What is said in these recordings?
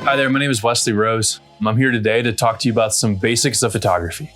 Hi there, my name is Wesley Rose. I'm here today to talk to you about some basics of photography.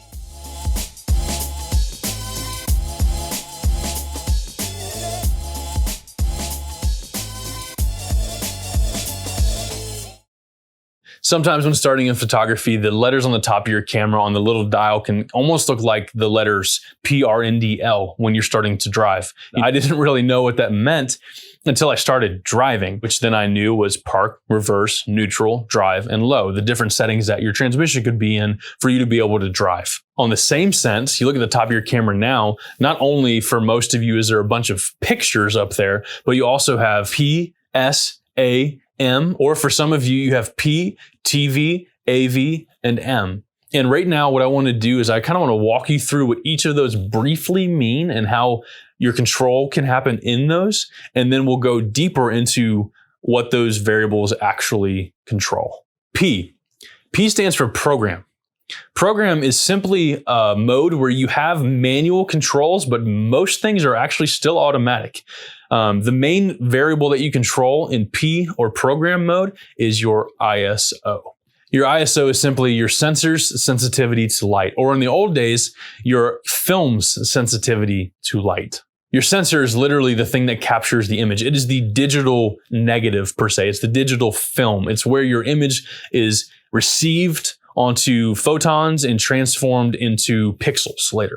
Sometimes when starting in photography, the letters on the top of your camera on the little dial can almost look like the letters PRNDL when you're starting to drive. I didn't really know what that meant until I started driving, which then I knew was park, reverse, neutral, drive, and low, the different settings that your transmission could be in for you to be able to drive. On the same sense, you look at the top of your camera now, not only for most of you is there a bunch of pictures up there, but you also have P, S, A, M, or for some of you, you have P, TV, AV, and M. And right now, what I want to do is I kind of want to walk you through what each of those briefly mean and how your control can happen in those. And then we'll go deeper into what those variables actually control. P stands for program. Program is simply a mode where you have manual controls, but most things are actually still automatic. The main variable that you control in P or program mode is your ISO. Your ISO is simply your sensor's sensitivity to light, or in the old days, your film's sensitivity to light. Your sensor is literally the thing that captures the image. It is the digital negative per se. It's the digital film. It's where your image is received onto photons and transformed into pixels later.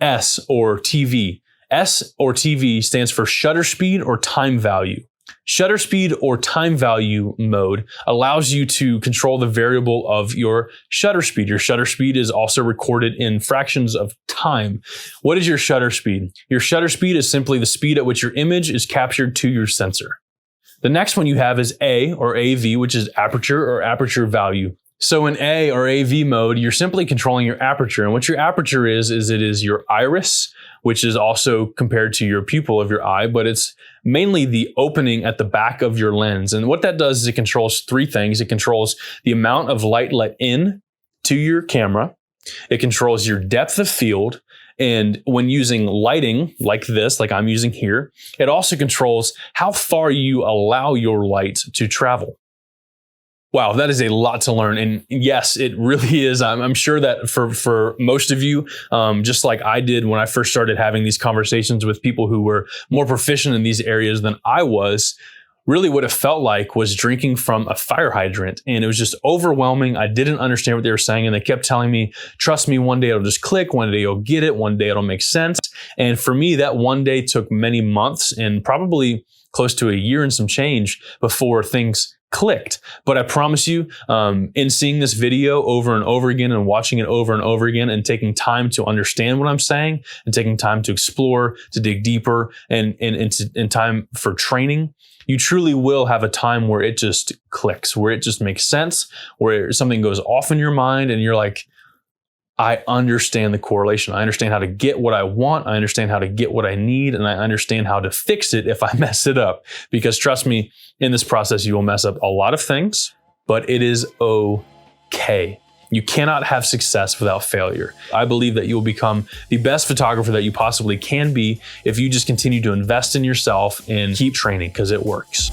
S or TV. S or TV stands for shutter speed or time value. Shutter speed or time value mode allows you to control the variable of your shutter speed. Your shutter speed is also recorded in fractions of time. What is your shutter speed? Your shutter speed is simply the speed at which your image is captured to your sensor. The next one you have is A or AV, which is aperture or aperture value. So in A or AV mode, you're simply controlling your aperture. And what your aperture is it is your iris, which is also compared to your pupil of your eye, but it's mainly the opening at the back of your lens. And what that does is it controls three things. It controls the amount of light let in to your camera. It controls your depth of field. And when using lighting like this, like I'm using here, it also controls how far you allow your light to travel. Wow, that is a lot to learn. And yes, it really is. I'm sure that for most of you, just like I did when I first started having these conversations with people who were more proficient in these areas than I was, really what it felt like was drinking from a fire hydrant. And it was just overwhelming. I didn't understand what they were saying. And they kept telling me, trust me, one day it'll just click. One day you'll get it. One day it'll make sense. And for me, that one day took many months and probably close to a year and some change before things clicked. But I promise you, in seeing this video over and over again and watching it over and over again and taking time to understand what I'm saying and taking time to explore, to dig deeper and time for training, you truly will have a time where it just clicks, where it just makes sense, where something goes off in your mind and you're like, I understand the correlation. I understand how to get what I want. I understand how to get what I need. And I understand how to fix it if I mess it up. Because trust me, in this process, you will mess up a lot of things, but it is okay. You cannot have success without failure. I believe that you will become the best photographer that you possibly can be if you just continue to invest in yourself and keep training because it works.